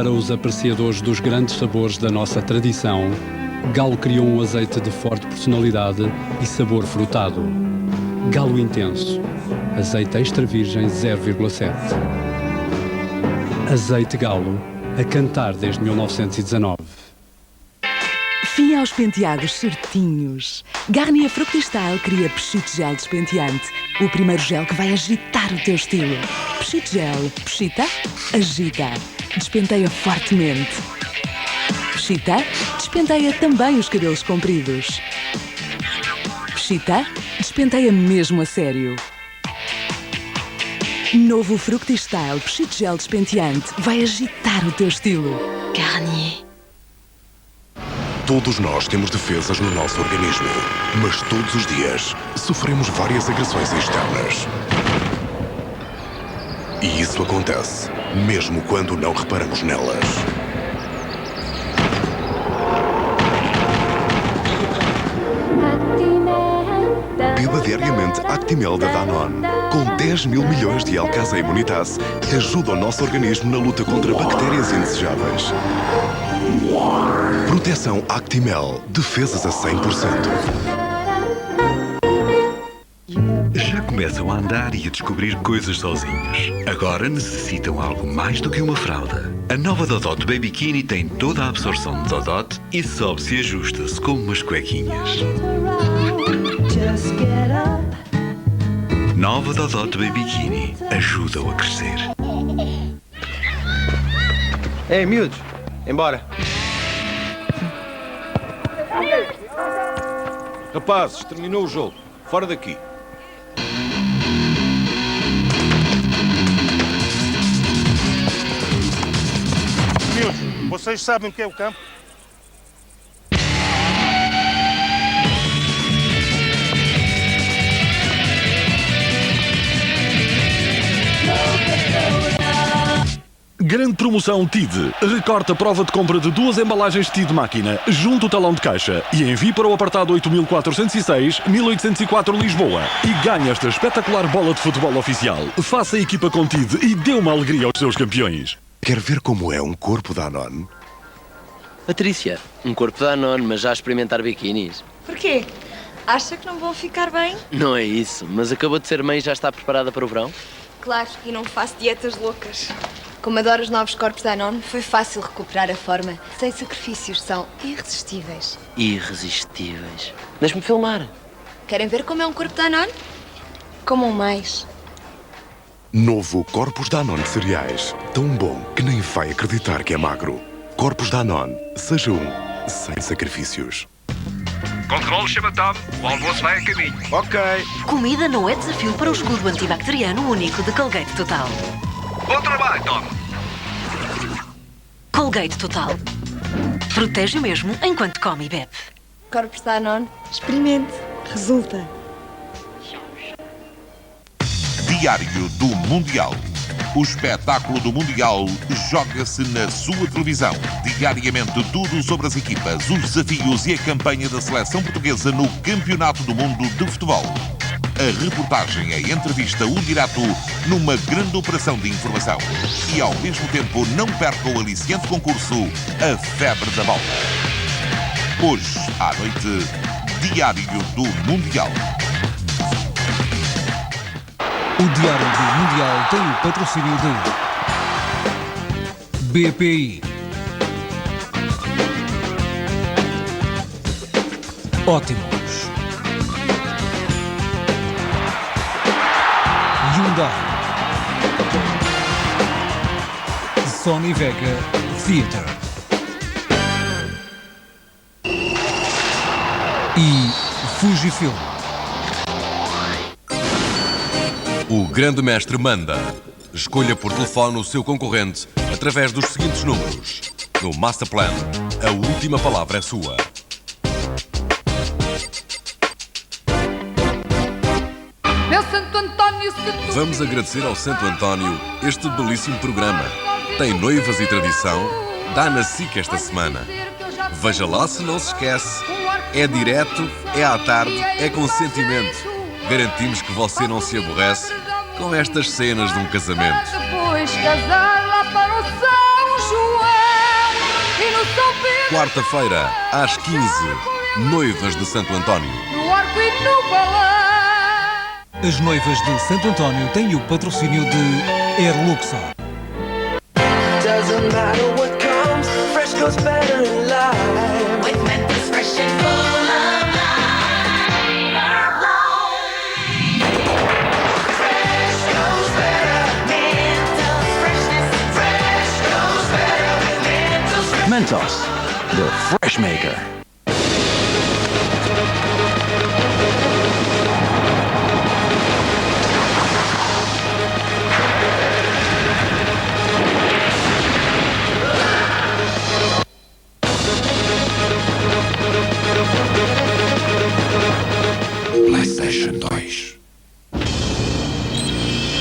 para os apreciadores dos grandes sabores da nossa tradição, Galo criou um azeite de forte personalidade e sabor frutado. Galo Intenso. Azeite extra virgem 0,7. Azeite Galo, a cantar desde 1919. Fim aos penteados certinhos. Garnier Fructistal cria Pechito Gel Despenteante. O primeiro gel que vai agitar o teu estilo. Pechito Gel. Pechita? Agita. Despenteia fortemente. Pechita? Despenteia também os cabelos compridos. Pechita? Despenteia mesmo a sério. Novo Fructistal Pechito Gel Despenteante vai agitar o teu estilo. Garnier. Todos nós temos defesas no nosso organismo, mas todos os dias sofremos várias agressões externas. E isso acontece, mesmo quando não reparamos nelas. Beba diariamente Actimel da Danone. Com 10 mil milhões de Alcasa Imunitas, ajuda o nosso organismo na luta contra bactérias indesejáveis. Proteção Actimel. Defesas a 100%. Já começam a andar e a descobrir coisas sozinhos. Agora necessitam algo mais do que uma fralda. A nova Dodot Babykini tem toda a absorção de Dodot e sobe-se e ajusta-se como umas cuequinhas. Nova Dodot Babykini ajuda-o a crescer. Ei, miúdos, embora. Rapazes, terminou o jogo. Fora daqui. Miúdos, vocês sabem o que é o campo? Grande promoção TID. Recorte a prova de compra de 2 embalagens TID máquina, junto o talão de caixa e envie para o apartado 8406, 1804 Lisboa. E ganhe esta espetacular bola de futebol oficial. Faça a equipa com TID e dê uma alegria aos seus campeões. Quer ver como é um corpo Danone? Patrícia, um corpo Danone, mas já a experimentar biquinis. Porquê? Acha que não vão ficar bem? Não é isso, mas acabou de ser mãe e já está preparada para o verão? Claro, e não faço dietas loucas. Como adoro os novos corpos Danone, foi fácil recuperar a forma. Sem sacrifícios, são irresistíveis. Irresistíveis. Deixa-me filmar. Querem ver como é um corpo Danone? Comam mais. Novo Corpus Danone de cereais. Tão bom que nem vai acreditar que é magro. Corpus Danone. Seja sem sacrifícios. Controle Chabatão, o almoço vai a caminho. Ok. Comida não é desafio para o escudo antibacteriano único de Colgate Total. Bom trabalho, Tom. Colgate Total. Protege mesmo enquanto come e bebe. Corpos Danone, experimente. Resulta. Diário do Mundial. O espetáculo do Mundial joga-se na sua televisão. Diariamente tudo sobre as equipas, os desafios e a campanha da seleção portuguesa no Campeonato do Mundo de Futebol. A reportagem, a entrevista, o direto numa grande operação de informação. E ao mesmo tempo não perca o aliciante concurso A Febre da Bola. Hoje, à noite, Diário do Mundial. O Diário do Mundial tem o patrocínio de BPI. Ótimos. Hyundai. Sony Vega Theatre. E Fujifilm. O grande mestre manda. Escolha por telefone o seu concorrente através dos seguintes números. No Masterplan, a última palavra é sua. Meu Santo António, Vamos agradecer ao Santo António este belíssimo programa. Tem noivas e tradição, dá na SIC esta semana. Veja lá se não se esquece. É direto, é à tarde, é com sentimento. Garantimos que você não se aborrece com estas cenas de um casamento. depois casar lá para o São João. São Pedro. Quarta-feira, às 15, Noivas de Santo António. No arco e no balão. As noivas de Santo António têm o patrocínio de Air Luxor. Doesn't matter what comes, fresh goes better in life. With Mentos fresh and full of life. Fresh goes better. Mentos freshness. Fresh goes better with Mentos. Mentos, the fresh maker. PlayStation 2.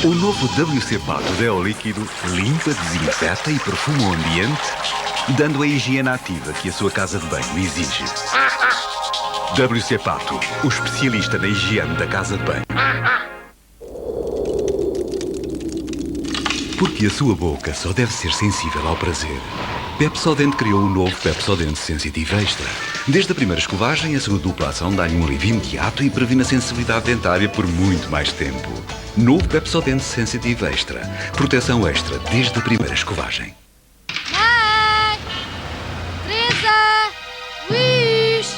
O novo WC Pato Deo Líquido limpa, desinfeta e perfuma o ambiente, dando a higiene ativa que a sua casa de banho exige. WC Pato, o especialista na higiene da casa de banho. Porque a sua boca só deve ser sensível ao prazer. Pepsodent criou o novo Pepsodent Sensitive Extra. Desde a primeira escovagem, a sua dupla ação dá-lhe um alívio imediato e previne a sensibilidade dentária por muito mais tempo. Novo Pepsodent Sensitive Extra. Proteção extra desde a primeira escovagem. Mãe! Teresa! Luís!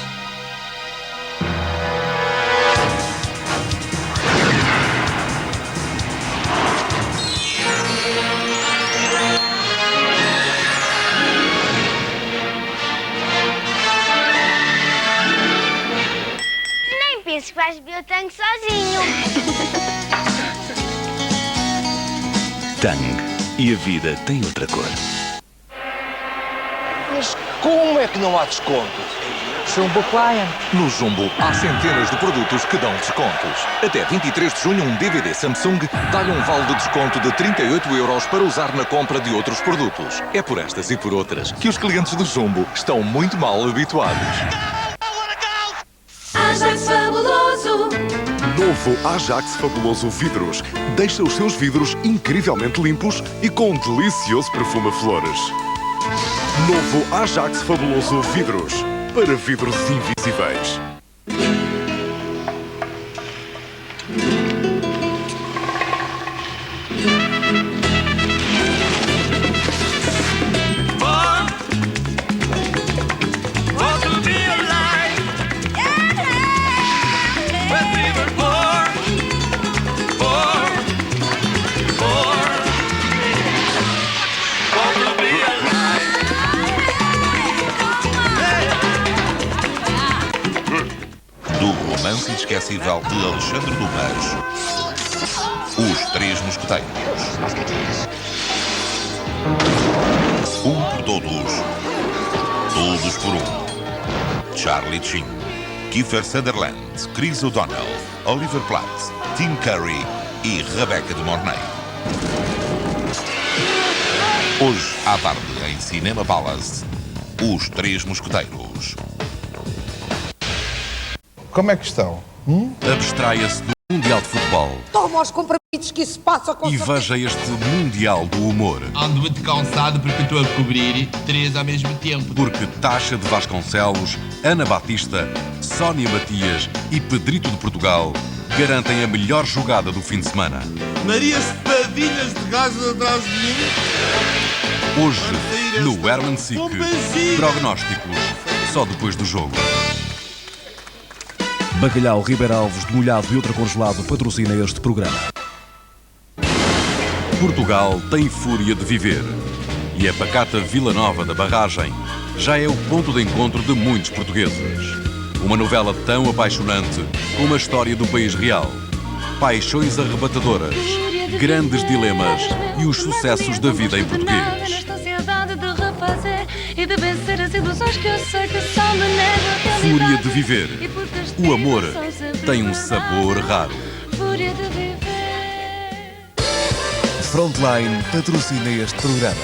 Penso que vais beber o tanque sozinho. Tang. E a vida tem outra cor. Mas como é que não há descontos? Jumbo Client. No Jumbo há centenas de produtos que dão descontos. Até 23 de junho, um DVD Samsung dá-lhe um vale de desconto de 38 € para usar na compra de outros produtos. É por estas e por outras que os clientes do Jumbo estão muito mal habituados. Ajax Fabuloso. Novo Ajax Fabuloso Vidros. Deixa os seus vidros incrivelmente limpos e com um delicioso perfume a flores. Novo Ajax Fabuloso Vidros. Para vidros invisíveis. Romance inesquecível de Alexandre Dumas. Os Três Mosqueteiros. Um por todos. Todos por um. Charlie Sheen, Kiefer Sutherland, Chris O'Donnell, Oliver Platt, Tim Curry e Rebecca de Mornay. Hoje à tarde em Cinema Palace. Os Três Mosqueteiros. Como é que estão? Abstraia-se do Mundial de Futebol Toma os compromissos que isso passa com e veja este Mundial do Humor. Ando muito cansado porque estou a cobrir três ao mesmo tempo. Porque Taxa de Vasconcelos, Ana Batista, Sónia Matias e Pedrito de Portugal garantem a melhor jogada do fim de semana. Maria Espadilhas de Gaza atrás de mim. Hoje, no Herman Sick, prognósticos só depois do jogo. Bacalhau Ribeiro Alves de molhado e outro congelado patrocina este programa. Portugal tem fúria de viver. E a pacata Vila Nova da Barragem já é o ponto de encontro de muitos portugueses. Uma novela tão apaixonante como a história do país real. Paixões arrebatadoras, grandes dilemas e os sucessos da vida em português. Fúria de viver. O amor tem um sabor raro. Frontline patrocina este programa.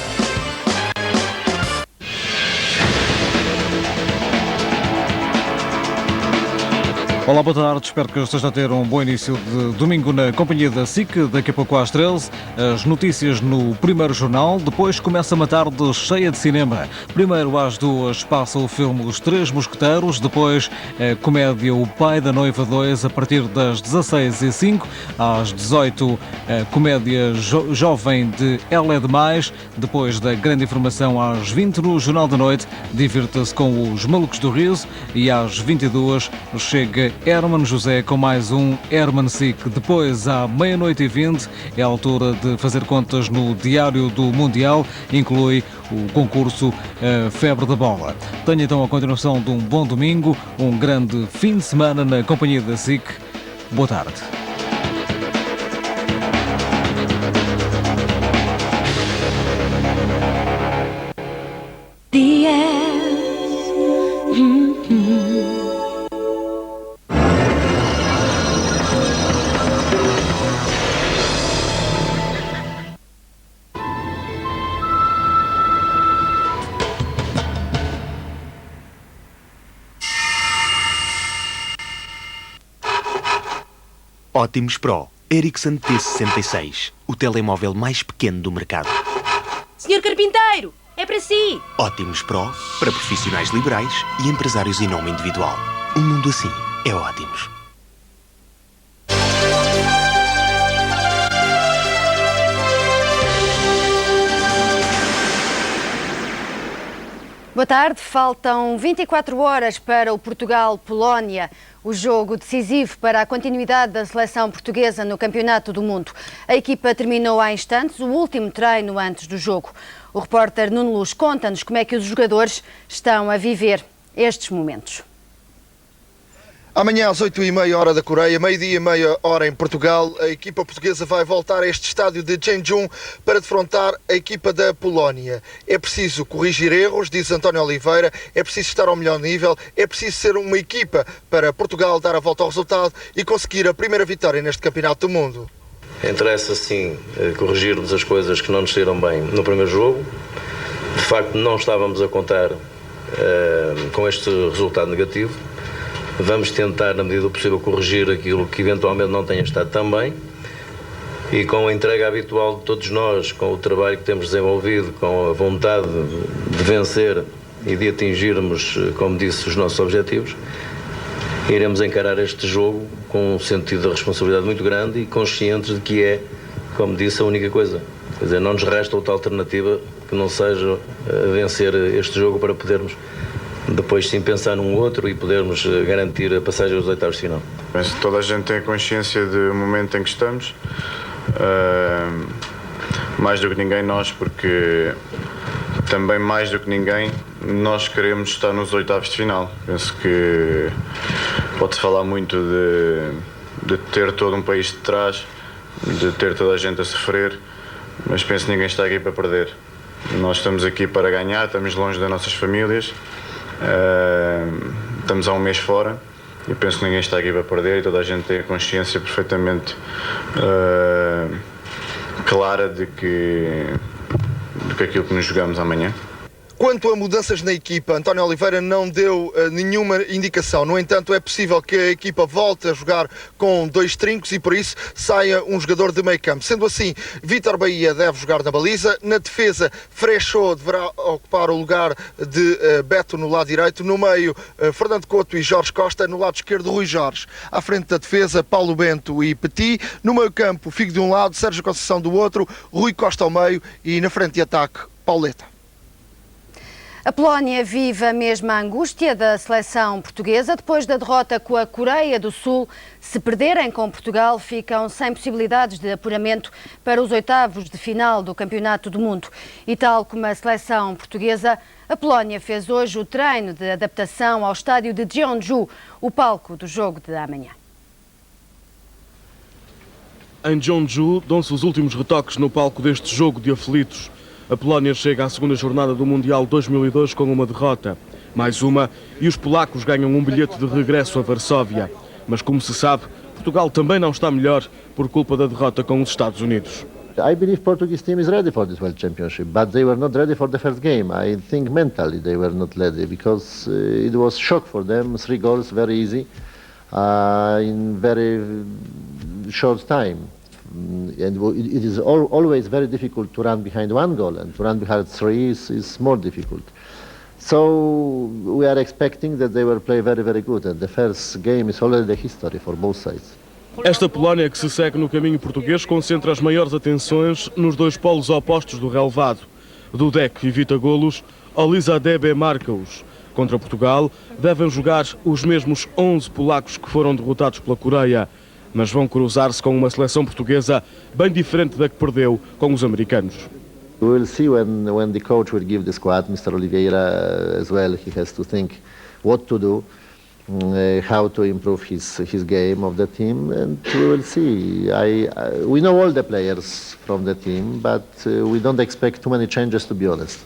Olá, boa tarde. Espero que esteja a ter um bom início de domingo na companhia da SIC. Daqui a pouco às 13, as notícias no primeiro jornal. Depois começa uma tarde cheia de cinema. Primeiro às 2 passa o filme Os Três Mosqueteiros. Depois a comédia O Pai da Noiva 2 a partir das 16h05. Às 18, a comédia jovem de Ela é Demais. Depois da grande informação às 20 no Jornal da Noite. Divirta-se com os Malucos do Riso. E às 22 chega Herman José com mais um Herman SIC. Depois, à 00:20, é a altura de fazer contas no Diário do Mundial. Inclui o concurso Febre da Bola. Tenha então a continuação de um bom domingo, um grande fim de semana na companhia da SIC. Boa tarde. Optimus Pro, Ericsson T66, o telemóvel mais pequeno do mercado. Senhor Carpinteiro, é para si! Optimus Pro, para profissionais liberais e empresários em nome individual. Um mundo assim é Optimus. Boa tarde, faltam 24 horas para o Portugal-Polónia, o jogo decisivo para a continuidade da seleção portuguesa no Campeonato do Mundo. A equipa terminou há instantes o último treino antes do jogo. O repórter Nuno Luz conta-nos como é que os jogadores estão a viver estes momentos. Amanhã às 8h30 hora da Coreia, 12h30 hora em Portugal, a equipa portuguesa vai voltar a este estádio de Jeonju para defrontar a equipa da Polónia. É preciso corrigir erros, diz António Oliveira, é preciso estar ao melhor nível, é preciso ser uma equipa para Portugal dar a volta ao resultado e conseguir a primeira vitória neste Campeonato do Mundo. Interessa sim corrigirmos as coisas que não nos saíram bem no primeiro jogo. De facto não estávamos a contar com este resultado negativo. Vamos tentar, na medida do possível, corrigir aquilo que eventualmente não tenha estado tão bem e com a entrega habitual de todos nós, com o trabalho que temos desenvolvido, com a vontade de vencer e de atingirmos, como disse, os nossos objetivos, iremos encarar este jogo com um sentido de responsabilidade muito grande e conscientes de que é, como disse, a única coisa. Quer dizer, não nos resta outra alternativa que não seja vencer este jogo para podermos depois sim pensar num outro e podermos garantir a passagem aos oitavos de final. Penso que toda a gente tem a consciência do momento em que estamos, mais do que ninguém nós, porque também mais do que ninguém nós queremos estar nos oitavos de final. Penso que pode-se falar muito de ter todo um país de trás, de ter toda a gente a sofrer, mas penso que ninguém está aqui para perder. Nós estamos aqui para ganhar, estamos longe das nossas famílias. Estamos há um mês fora e penso que ninguém está aqui para perder e toda a gente tem a consciência perfeitamente clara de que aquilo que nos jogamos amanhã. Quanto a mudanças na equipa, António Oliveira não deu nenhuma indicação. No entanto, é possível que a equipa volte a jogar com 2 trincos e por isso saia um jogador de meio campo. Sendo assim, Vítor Bahia deve jogar na baliza. Na defesa, Freixo deverá ocupar o lugar de Beto no lado direito. No meio, Fernando Couto e Jorge Costa. No lado esquerdo, Rui Jorge. À frente da defesa, Paulo Bento e Petit. No meio campo, Figo de um lado, Sérgio Conceição do outro, Rui Costa ao meio e na frente de ataque, Pauleta. A Polónia vive a mesma angústia da seleção portuguesa. Depois da derrota com a Coreia do Sul, se perderem com Portugal, ficam sem possibilidades de apuramento para os oitavos de final do Campeonato do Mundo. E tal como a seleção portuguesa, a Polónia fez hoje o treino de adaptação ao estádio de Jeonju, o palco do jogo de amanhã. Em Jeonju, dão-se os últimos retoques no palco deste jogo de aflitos. A Polónia chega à segunda jornada do Mundial 2002 com uma derrota. Mais uma, e os polacos ganham um bilhete de regresso a Varsóvia. Mas, como se sabe, Portugal também não está melhor por culpa da derrota com os Estados Unidos. I believe Portuguese team is ready for this World Championship, but they were not ready for the first game. I think mentally they were not ready because it was shock for them, 3 goals, very easy. in very short time. And it is always very difficult to run behind one goal, and to run behind three is more difficult. So we are expecting that they will play very, very good, and the first game is already the history for both sides. Esta Polónia que se segue no caminho português concentra as maiores atenções nos dois polos opostos do relevado. Dudek evita golos, Olizadebe marca-os. Contra Portugal devem jogar os mesmos 11 polacos que foram derrotados pela Coreia, mas vão cruzar-se com uma seleção portuguesa bem diferente da que perdeu com os americanos. We will see when the coach will give the squad, Mr. Oliveira as well. He has to think what to do, how to improve his game of the team, and we will see. We know all the players from the team, but we don't expect too many changes, to be honest.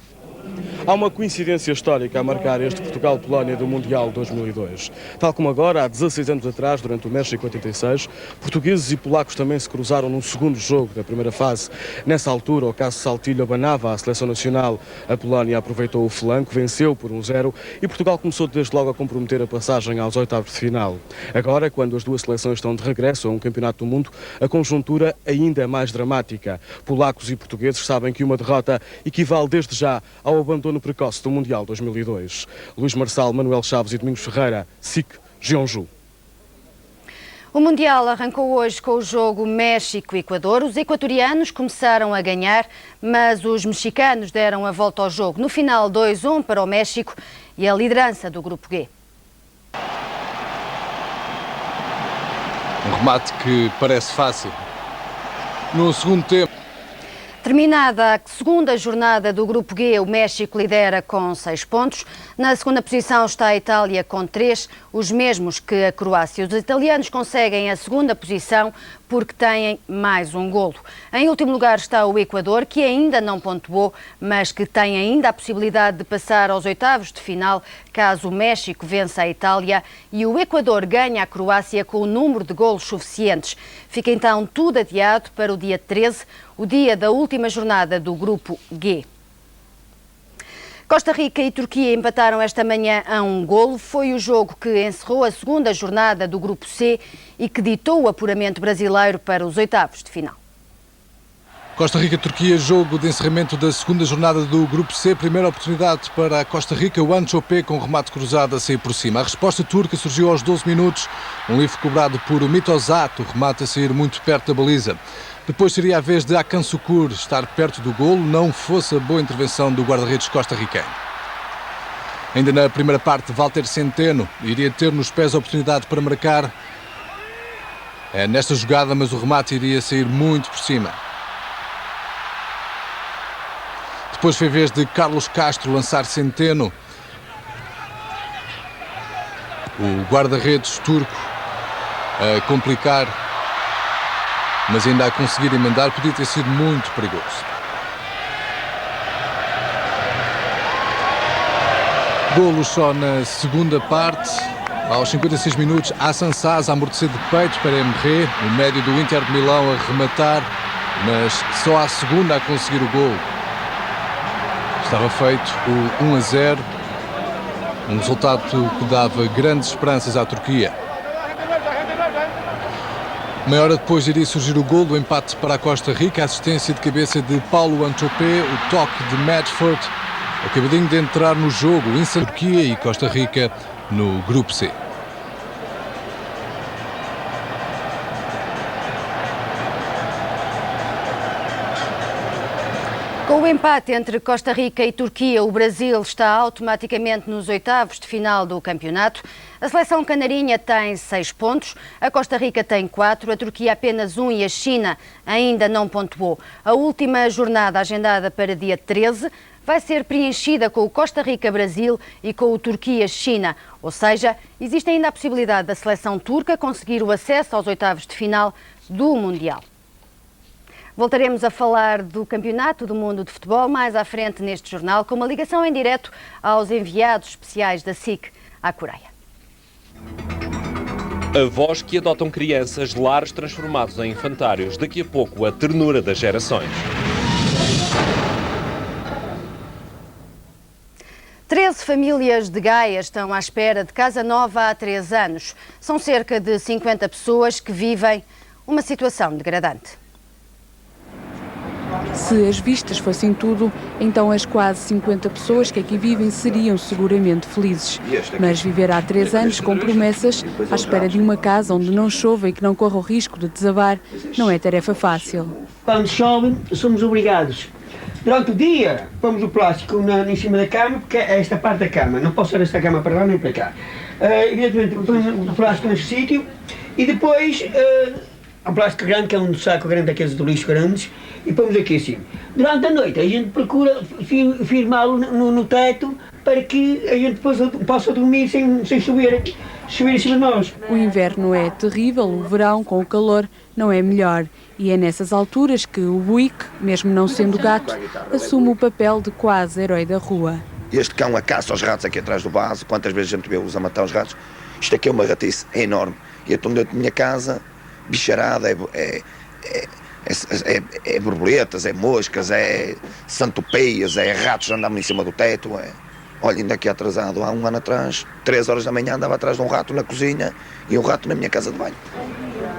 Há uma coincidência histórica a marcar este Portugal-Polónia do Mundial 2002. Tal como agora, há 16 anos atrás, durante o México 86, portugueses e polacos também se cruzaram num segundo jogo da primeira fase. Nessa altura, o caso Saltilho abanava a seleção nacional. A Polónia aproveitou o flanco, venceu por 1-0 e Portugal começou desde logo a comprometer a passagem aos oitavos de final. Agora, quando as duas seleções estão de regresso a um campeonato do mundo, a conjuntura ainda é mais dramática. Polacos e portugueses sabem que uma derrota equivale desde já ao abandono precoce do Mundial 2002. Luís Marçal, Manuel Chaves e Domingos Ferreira, SIC, Jeonju. O Mundial arrancou hoje com o jogo México-Equador. Os equatorianos começaram a ganhar, mas os mexicanos deram a volta ao jogo. No final, 2-1 para o México e a liderança do Grupo G. Um remate que parece fácil. No segundo tempo. Terminada a segunda jornada do Grupo G, o México lidera com 6 pontos. Na segunda posição está a Itália com 3, os mesmos que a Croácia. Os italianos conseguem a segunda posição porque têm mais um golo. Em último lugar está o Equador, que ainda não pontuou, mas que tem ainda a possibilidade de passar aos oitavos de final, caso o México vença a Itália e o Equador ganhe a Croácia com o número de golos suficientes. Fica então tudo adiado para o dia 13, o dia da última jornada do Grupo G. Costa Rica e Turquia empataram esta manhã a 1 golo. Foi o jogo que encerrou a segunda jornada do Grupo C e que ditou o apuramento brasileiro para os oitavos de final. Costa Rica-Turquia, jogo de encerramento da segunda jornada do Grupo C. Primeira oportunidade para a Costa Rica, o Anchopé com remate cruzado a sair por cima. A resposta turca surgiu aos 12 minutos, um livre cobrado por Mitozat, o remate a sair muito perto da baliza. Depois seria a vez de Akan Sukur estar perto do golo, não fosse a boa intervenção do guarda-redes costarricano. Ainda na primeira parte, Walter Centeno iria ter nos pés a oportunidade para marcar nesta jogada, mas o remate iria sair muito por cima. Depois foi a vez de Carlos Castro lançar Centeno. O guarda-redes turco a complicar, mas ainda a conseguir emendar, podia ter sido muito perigoso. Golos só na segunda parte. Aos 56 minutos, Hassan Saz a amortecer de peito para Emre, o médio do Inter de Milão, a rematar, mas só à segunda a conseguir o golo. Estava feito o 1-0, um resultado que dava grandes esperanças à Turquia. Meia hora depois iria surgir o gol do empate para a Costa Rica, a assistência de cabeça de Paulo Anchopé, o toque de Medford, acabadinho de entrar no jogo, Turquia e Costa Rica no Grupo C. Com o empate entre Costa Rica e Turquia, o Brasil está automaticamente nos oitavos de final do campeonato. A seleção canarinha tem 6 pontos, a Costa Rica tem 4, a Turquia apenas 1 e a China ainda não pontuou. A última jornada agendada para dia 13 vai ser preenchida com o Costa Rica-Brasil e com o Turquia-China. Ou seja, existe ainda a possibilidade da seleção turca conseguir o acesso aos oitavos de final do Mundial. Voltaremos a falar do Campeonato do Mundo de Futebol mais à frente neste jornal, com uma ligação em direto aos enviados especiais da SIC à Coreia. Avós que adotam crianças, lares transformados em infantários. Daqui a pouco, a ternura das gerações. 13 famílias de Gaia estão à espera de casa nova há 3 anos. São cerca de 50 pessoas que vivem uma situação degradante. Se as vistas fossem tudo, então as quase 50 pessoas que aqui vivem seriam seguramente felizes. Mas viver há 3 anos com promessas, à espera de uma casa onde não chova e que não corra o risco de desabar, não é tarefa fácil. Quando chove, somos obrigados. Durante o dia, pomos o plástico em cima da cama, porque é esta parte da cama. Não posso ser esta cama para lá nem para cá. Evidentemente, pomos o plástico neste sítio e depois um plástico grande, que é um saco grande daqueles do lixo grandes, e pomos aqui assim. Durante a noite a gente procura firmá-lo no teto para que a gente possa dormir sem chover em cima de nós. O inverno é terrível, o verão, com o calor, não é melhor. E é nessas alturas que o Buick, mesmo não sendo gato, assume o papel de quase herói da rua. Este cão a caça aos ratos aqui atrás do vaso, quantas vezes a gente vê-os a matar os ratos, isto aqui é uma ratice, é enorme. E então dentro da minha casa, bicharada, é borboletas, é moscas, é santopeias, é ratos andando em cima do teto. Olha, ainda aqui atrasado, há 1 ano atrás, 3 horas da manhã, andava atrás de um rato na cozinha e um rato na minha casa de banho.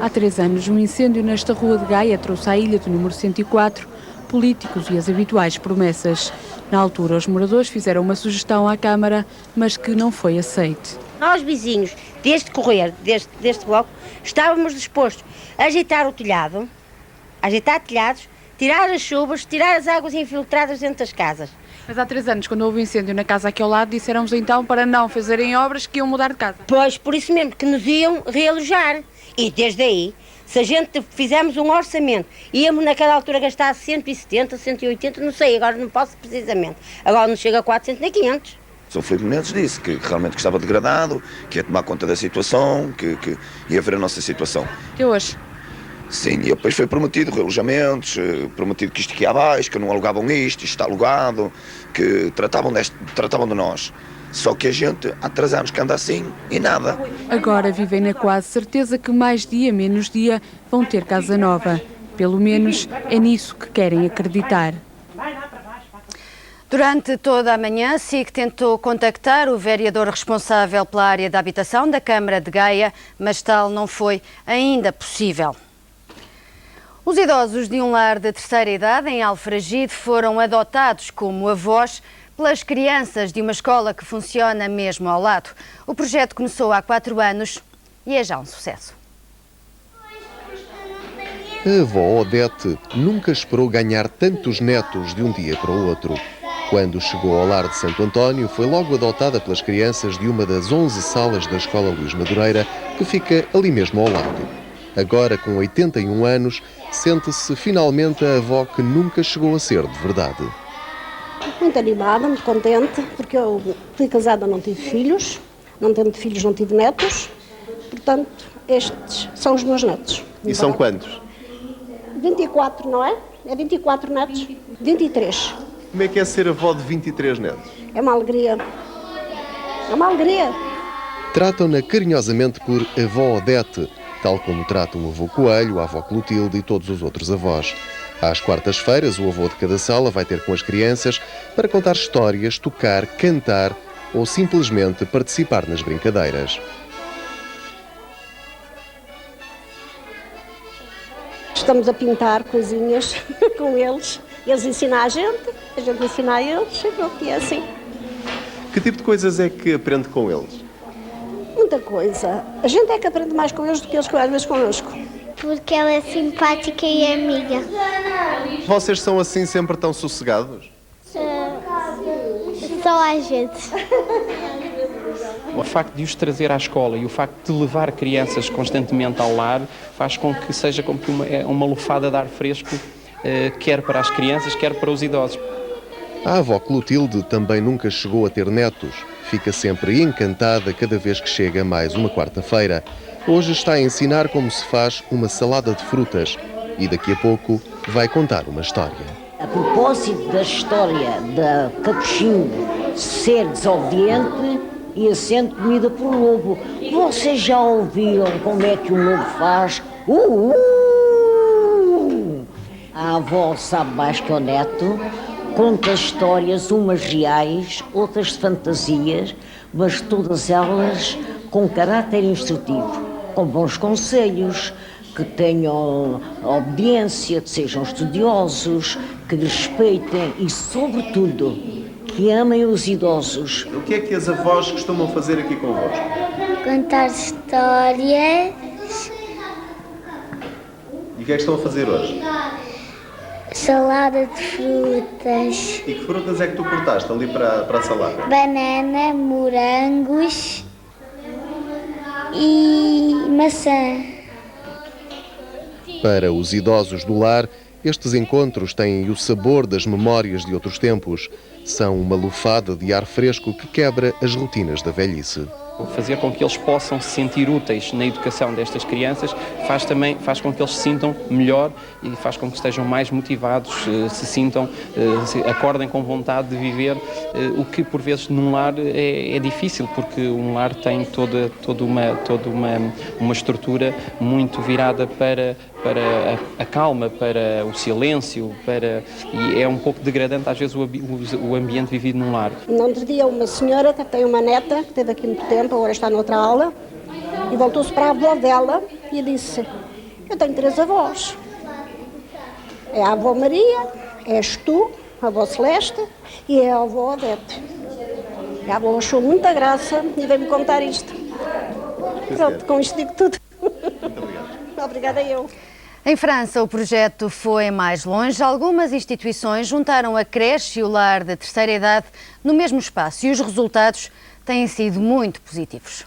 Há 3 anos, um incêndio nesta rua de Gaia trouxe à ilha do número 104 políticos e as habituais promessas. Na altura, os moradores fizeram uma sugestão à Câmara, mas que não foi aceite. Nós, vizinhos deste correr, deste bloco, estávamos dispostos a ajeitar o telhado, a ajeitar telhados, tirar as chuvas, tirar as águas infiltradas dentro das casas. Mas há 3 anos, quando houve um incêndio na casa aqui ao lado, disseram-nos então para não fazerem obras que iam mudar de casa. Pois, por isso mesmo, que nos iam realojar. E desde aí, se a gente fizermos um orçamento, íamos naquela altura gastar 170, 180, não sei, agora não posso precisamente. Agora não chega a 400 nem 500. São Filipe Menezes disse que realmente estava degradado, que ia tomar conta da situação, que ia ver a nossa situação. E hoje? Sim, e depois foi prometido realojamentos, prometido que isto aqui abaixo, que não alugavam isto está alugado, que tratavam de nós. Só que a gente há 3 anos que anda assim e nada. Agora vivem na quase certeza que mais dia, menos dia, vão ter casa nova. Pelo menos é nisso que querem acreditar. Durante toda a manhã, a SIC tentou contactar o vereador responsável pela área da habitação da Câmara de Gaia, mas tal não foi ainda possível. Os idosos de um lar de terceira idade em Alfragide foram adotados como avós pelas crianças de uma escola que funciona mesmo ao lado. O projeto começou há 4 anos e é já um sucesso. A avó Odete nunca esperou ganhar tantos netos de um dia para o outro. Quando chegou ao lar de Santo António, foi logo adotada pelas crianças de uma das 11 salas da Escola Luís Madureira, que fica ali mesmo ao lado. Agora, com 81 anos, sente-se finalmente a avó que nunca chegou a ser de verdade. Muito animada, muito contente, porque eu fui casada, não tive filhos, não tendo filhos, não tive netos, portanto, estes são os meus netos. E são quantos? 24, não é? É 24 netos? 23. Como é que é ser avó de 23 netos? É uma alegria. É uma alegria. Tratam-na carinhosamente por avó Odete, tal como tratam o avô Coelho, a avó Clotilde e todos os outros avós. Às quartas-feiras, o avô de cada sala vai ter com as crianças para contar histórias, tocar, cantar ou simplesmente participar nas brincadeiras. Estamos a pintar coisinhas com eles. Eles ensinam a gente ensina a eles, e pronto, é assim. Que tipo de coisas é que aprende com eles? Muita coisa. A gente é que aprende mais com eles do que eles às vezes connosco. Porque ela é simpática e é amiga. Vocês são assim sempre tão sossegados? Só às vezes. O facto de os trazer à escola e o facto de levar crianças constantemente ao lar faz com que seja como que uma lufada de ar fresco, quer para as crianças, quer para os idosos. A avó Clotilde também nunca chegou a ter netos. Fica sempre encantada cada vez que chega mais uma quarta-feira. Hoje está a ensinar como se faz uma salada de frutas e daqui a pouco vai contar uma história. A propósito da história da capuchinho ser desobediente e sendo comida por lobo, vocês já ouviram como é que um lobo faz? A avó sabe mais que o neto conta histórias, umas reais, outras de fantasias, mas todas elas com caráter instrutivo, com bons conselhos, que tenham obediência, que sejam estudiosos, que respeitem e, sobretudo, que amem os idosos. O que é que as avós costumam fazer aqui convosco? Contar histórias. E o que é que estão a fazer hoje? Salada de frutas. E que frutas é que tu cortaste ali para a salada? Banana, morangos e maçã. Para os idosos do lar, estes encontros têm o sabor das memórias de outros tempos. São uma lufada de ar fresco que quebra as rotinas da velhice. Fazer com que eles possam se sentir úteis na educação destas crianças faz com que eles se sintam melhor e faz com que estejam mais motivados, se sintam, acordem com vontade de viver, o que por vezes num lar é difícil, porque um lar tem toda uma estrutura muito virada para a calma, para o silêncio, e é um pouco degradante às vezes o ambiente vivido num lar. No outro dia uma senhora que tem uma neta, que esteve aqui muito tempo, agora está noutra aula, e voltou-se para a avó dela e disse: eu tenho 3 avós. É a avó Maria, és tu, a avó Celeste, e é a avó Odete. E a avó achou muita graça e veio-me contar isto. Pronto, com isto digo tudo. Muito obrigado. Obrigada eu. Em França, o projeto foi mais longe. Algumas instituições juntaram a creche e o lar de terceira idade no mesmo espaço e os resultados têm sido muito positivos.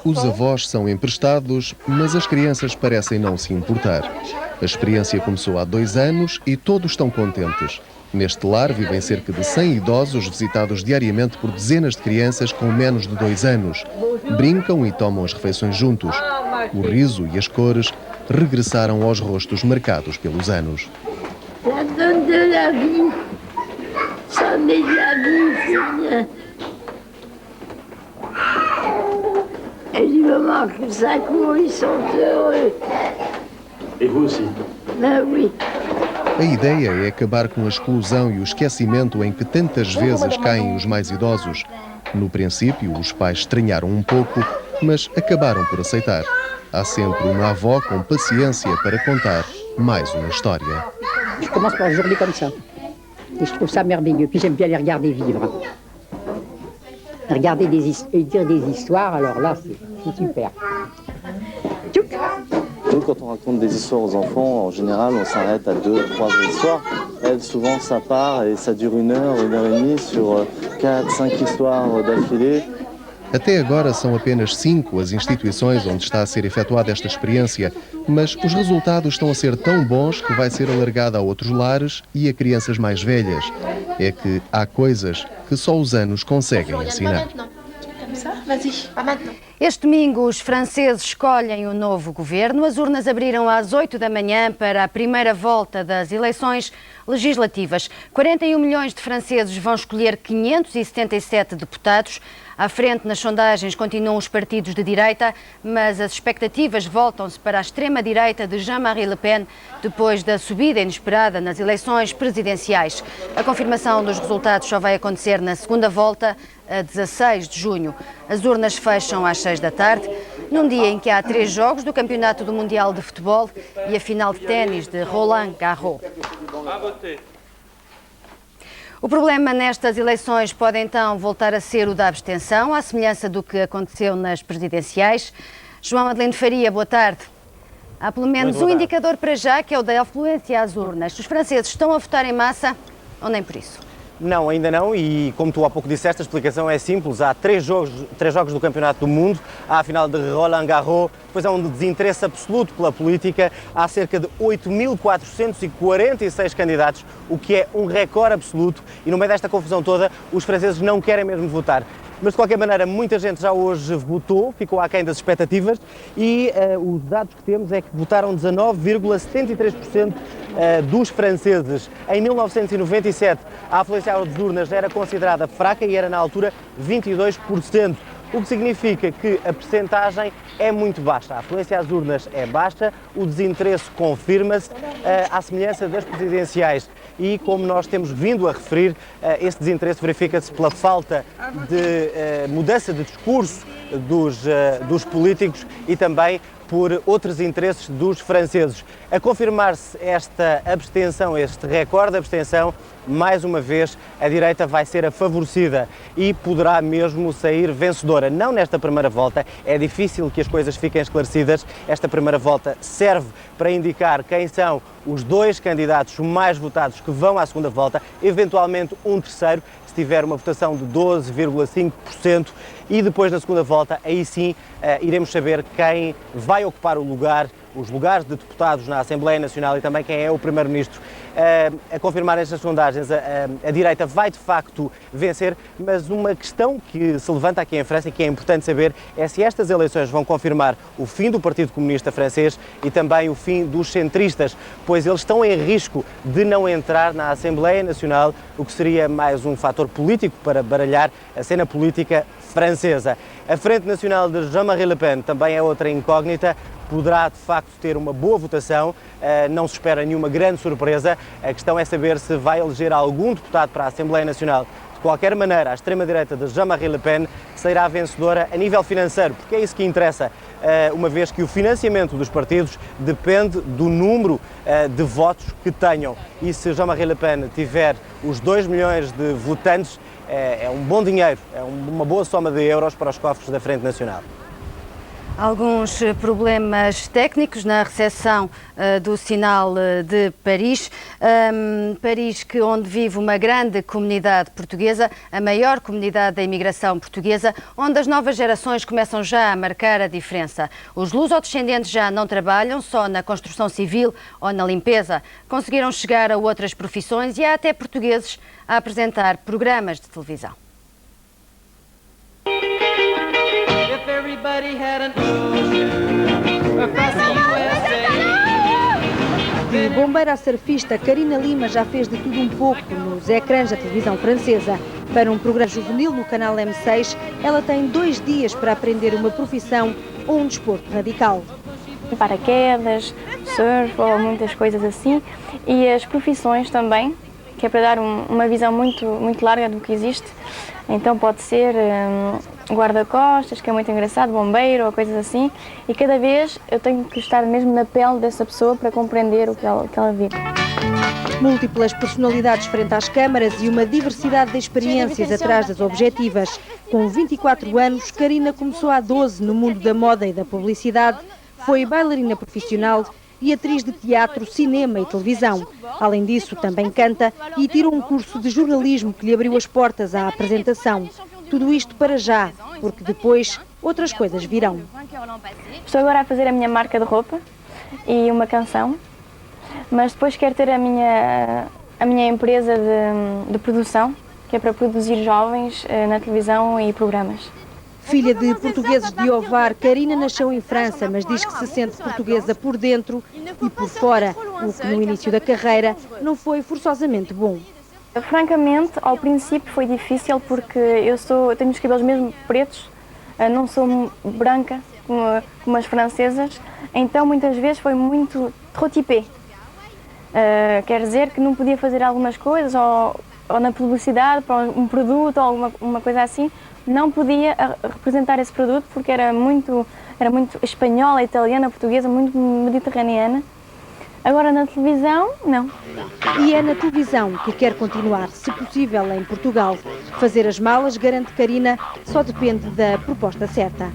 Os avós são emprestados, mas as crianças parecem não se importar. A experiência começou há 2 anos e todos estão contentes. Neste lar vivem cerca de 100 idosos visitados diariamente por dezenas de crianças com menos de 2 anos. Brincam e tomam as refeições juntos. O riso e as cores regressaram aos rostos marcados pelos anos. La donne de la vie, ça met de la vie, c'est bien. Et du moment que ça court, ils sont heureux. Et vous aussi? Ben oui. A ideia é acabar com a exclusão e o esquecimento em que tantas vezes caem os mais idosos. No princípio, os pais estranharam um pouco, mas acabaram por aceitar. Há sempre uma avó com paciência para contar mais uma história. Je commence par une journée comme ça. Et je trouve ça merveilleux. Puis j'aime bien les regarder vivre. Regarder et dire des histoires, alors là, c'est super. Nous, quand on raconte des histoires aux enfants, en général, on s'arrête à 2, 3 histoires. Elle, souvent, ça part et ça dure 1 heure, 1 heure et demie sur 4, 5 histoires d'affilée. Até agora são apenas 5 as instituições onde está a ser efetuada esta experiência, mas os resultados estão a ser tão bons que vai ser alargada a outros lares e a crianças mais velhas. É que há coisas que só os anos conseguem ensinar. Este domingo, os franceses escolhem o novo governo. As urnas abriram às 8 da manhã para a primeira volta das eleições legislativas. 41 milhões de franceses vão escolher 577 deputados. À frente nas sondagens continuam os partidos de direita, mas as expectativas voltam-se para a extrema-direita de Jean-Marie Le Pen depois da subida inesperada nas eleições presidenciais. A confirmação dos resultados só vai acontecer na segunda volta, a 16 de junho. As urnas fecham às 6 da tarde, num dia em que há 3 jogos do Campeonato do Mundial de Futebol e a final de ténis de Roland Garros. O problema nestas eleições pode então voltar a ser o da abstenção, à semelhança do que aconteceu nas presidenciais. João Adelino Faria, boa tarde. Há pelo menos um indicador para já, que é o da afluência às urnas. Os franceses estão a votar em massa ou nem por isso? Não, ainda não, e como tu há pouco disseste, a explicação é simples. Há 3 jogos do Campeonato do Mundo, há a final de Roland Garros, depois há um desinteresse absoluto pela política, há cerca de 8.446 candidatos, o que é um recorde absoluto, e no meio desta confusão toda, os franceses não querem mesmo votar. Mas de qualquer maneira, muita gente já hoje votou, ficou aquém das expectativas, e os dados que temos é que votaram 19,73% dos franceses. Em 1997, a afluência às urnas era considerada fraca e era na altura 22%. o que significa que a percentagem é muito baixa. A afluência às urnas é baixa, o desinteresse confirma-se à semelhança das presidenciais. E, como nós temos vindo a referir, esse desinteresse verifica-se pela falta de mudança de discurso dos políticos e também por outros interesses dos franceses. A confirmar-se esta abstenção, este recorde de abstenção, mais uma vez a direita vai ser a favorecida e poderá mesmo sair vencedora. Não nesta primeira volta, é difícil que as coisas fiquem esclarecidas. Esta primeira volta serve para indicar quem são os dois candidatos mais votados que vão à segunda volta, eventualmente um terceiro, se tiver uma votação de 12,5%, e depois na segunda volta, aí sim, iremos saber quem vai ocupar os lugares de deputados na Assembleia Nacional e também quem é o Primeiro-Ministro. A confirmar estas sondagens, a direita vai de facto vencer, mas uma questão que se levanta aqui em França e que é importante saber é se estas eleições vão confirmar o fim do Partido Comunista Francês e também o fim dos centristas, pois eles estão em risco de não entrar na Assembleia Nacional, o que seria mais um fator político para baralhar a cena política francesa. A Frente Nacional de Jean-Marie Le Pen também é outra incógnita, poderá de facto ter uma boa votação, não se espera nenhuma grande surpresa, a questão é saber se vai eleger algum deputado para a Assembleia Nacional. De qualquer maneira, a extrema-direita de Jean-Marie Le Pen será vencedora a nível financeiro, porque é isso que interessa, uma vez que o financiamento dos partidos depende do número de votos que tenham. E se Jean-Marie Le Pen tiver os 2 milhões de votantes, é um bom dinheiro, é uma boa soma de euros para os cofres da Frente Nacional. Alguns problemas técnicos na recepção do sinal de Paris. Paris, onde vive uma grande comunidade portuguesa, a maior comunidade da imigração portuguesa, onde as novas gerações começam já a marcar a diferença. Os lusodescendentes já não trabalham só na construção civil ou na limpeza. Conseguiram chegar a outras profissões e há até portugueses a apresentar programas de televisão. De bombeira a surfista, Karina Lima já fez de tudo um pouco nos ecrãs da televisão francesa. Para um programa juvenil no canal M6, ela tem 2 dias para aprender uma profissão ou um desporto radical. Paraquedas, surf ou muitas coisas assim. E as profissões também, que é para dar uma visão muito larga do que existe. Então pode ser guarda-costas, que é muito engraçado, bombeiro ou coisas assim. E cada vez eu tenho que estar mesmo na pele dessa pessoa para compreender o que ela vive. Múltiplas personalidades frente às câmaras e uma diversidade de experiências atrás das objetivas. Com 24 anos, Karina começou há 12 no mundo da moda e da publicidade. Foi bailarina profissional e atriz de teatro, cinema e televisão. Além disso, também canta e tirou um curso de jornalismo que lhe abriu as portas à apresentação. Tudo isto para já, porque depois outras coisas virão. Estou agora a fazer a minha marca de roupa e uma canção, mas depois quero ter a minha empresa de produção, que é para produzir jovens na televisão e programas. Filha de portugueses de Ovar, Karina nasceu em França, mas diz que se sente portuguesa por dentro e por fora, o que no início da carreira não foi forçosamente bom. Francamente, ao princípio foi difícil porque eu tenho os cabelos mesmo pretos, não sou branca como as francesas, então muitas vezes foi muito trotipé. Quer dizer que não podia fazer algumas coisas ou na publicidade para um produto ou uma coisa assim, não podia representar esse produto porque era muito espanhola, italiana, portuguesa, muito mediterraneana. Agora na televisão, não. E é na televisão que quer continuar, se possível, em Portugal. Fazer as malas, garante Karina, só depende da proposta certa.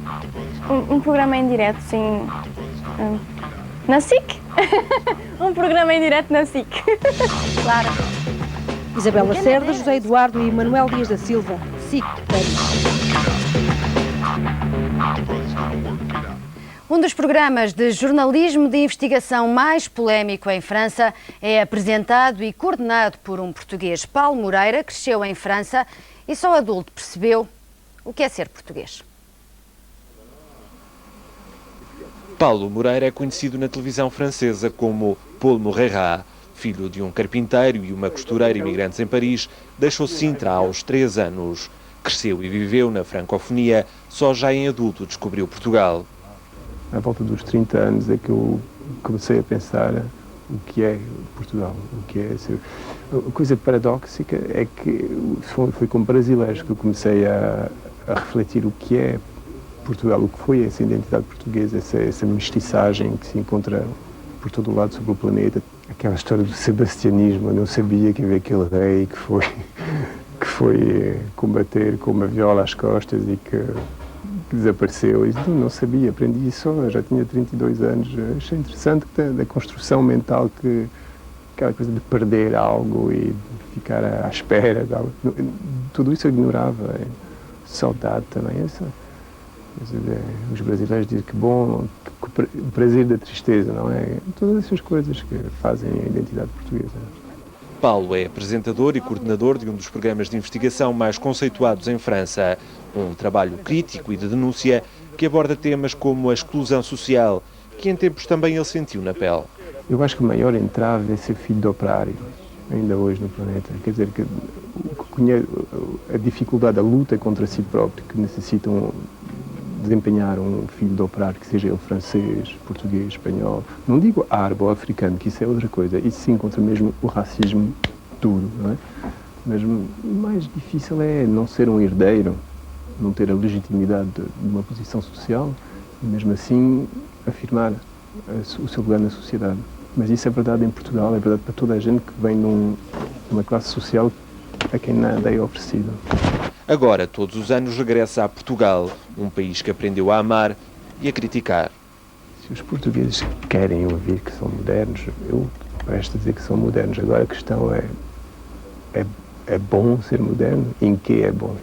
Um programa em direto, sim. Na SIC? Um programa em direto na SIC. Claro. Isabela Cerda, José Eduardo e Manuel Dias da Silva, SIC Paris. Um dos programas de jornalismo de investigação mais polémico em França é apresentado e coordenado por um português. Paulo Moreira cresceu em França e só adulto percebeu o que é ser português. Paulo Moreira é conhecido na televisão francesa como Paul Moreira. Filho de um carpinteiro e uma costureira imigrantes em Paris, deixou Sintra aos 3 anos. Cresceu e viveu na francofonia, só já em adulto descobriu Portugal. À volta dos 30 anos é que eu comecei a pensar o que é Portugal, o que é ser... A coisa paradóxica é que foi como brasileiro que eu comecei a refletir o que é Portugal, o que foi essa identidade portuguesa, essa mestiçagem que se encontra por todo o lado sobre o planeta. Aquela história do sebastianismo, eu não sabia que havia aquele rei que foi combater com uma viola às costas e que desapareceu. Eu não sabia, aprendi isso só, já tinha 32 anos. Achei interessante da construção mental, que aquela coisa de perder algo e ficar à espera de algo. Tudo isso eu ignorava. Saudade também, essa. Os brasileiros dizem que bom, o prazer da tristeza, não é? Todas essas coisas que fazem a identidade portuguesa. Paulo é apresentador e coordenador de um dos programas de investigação mais conceituados em França. Um trabalho crítico e de denúncia que aborda temas como a exclusão social, que em tempos também ele sentiu na pele. Eu acho que o maior entrave é ser filho de operário, ainda hoje no planeta. Quer dizer, que a dificuldade, a luta contra si próprio, que necessitam desempenhar um filho de operário, que seja ele francês, português, espanhol, não digo árabe ou africano, que isso é outra coisa, isso sim contra mesmo o racismo duro, não é? Mas o mais difícil é não ser um herdeiro, não ter a legitimidade de uma posição social e mesmo assim afirmar o seu lugar na sociedade. Mas isso é verdade em Portugal, é verdade para toda a gente que vem numa classe social a quem nada é oferecido. Agora, todos os anos, regressa a Portugal, um país que aprendeu a amar e a criticar. Se os portugueses querem ouvir que são modernos, eu presto a dizer que são modernos. Agora a questão é bom ser moderno? Em que é bom?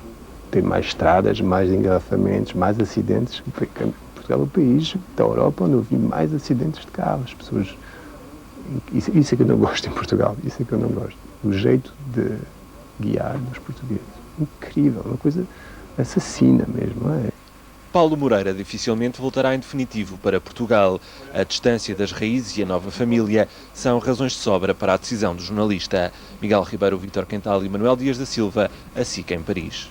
Ter mais estradas, mais engarrafamentos, mais acidentes? Portugal é o país da Europa onde eu vi mais acidentes de carro. As pessoas... Isso é que eu não gosto em Portugal, isso é que eu não gosto. O jeito de guiar dos portugueses. Incrível, uma coisa assassina mesmo, não é? Paulo Moreira dificilmente voltará em definitivo para Portugal. A distância das raízes e a nova família são razões de sobra para a decisão do jornalista. Miguel Ribeiro, Vítor Quental e Manuel Dias da Silva, a SIC em Paris.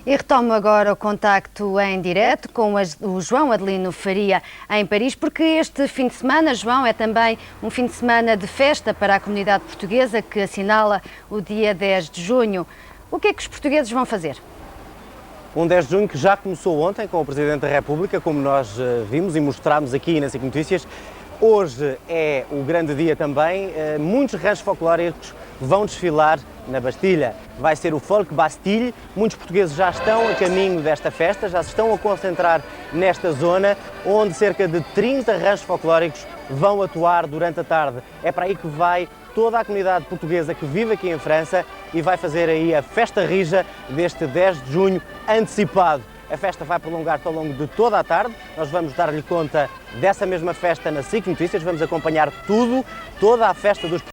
E retomo agora o contacto em direto com o João Adelino Faria em Paris, porque este fim de semana, João, é também um fim de semana de festa para a comunidade portuguesa que assinala o dia 10 de junho. O que é que os portugueses vão fazer? Um 10 de junho que já começou ontem com o Presidente da República, como nós vimos e mostramos aqui na SIC Notícias. Hoje é o grande dia também. Muitos ranchos folclóricos vão desfilar na Bastilha. Vai ser o Folk Bastille. Muitos portugueses já estão a caminho desta festa, já se estão a concentrar nesta zona, onde cerca de 30 ranchos folclóricos vão atuar durante a tarde. É para aí que vai toda a comunidade portuguesa que vive aqui em França e vai fazer aí a festa rija deste 10 de junho antecipado. A festa vai prolongar-se ao longo de toda a tarde. Nós vamos dar-lhe conta dessa mesma festa na SIC Notícias. Vamos acompanhar tudo, toda a festa dos portugueses.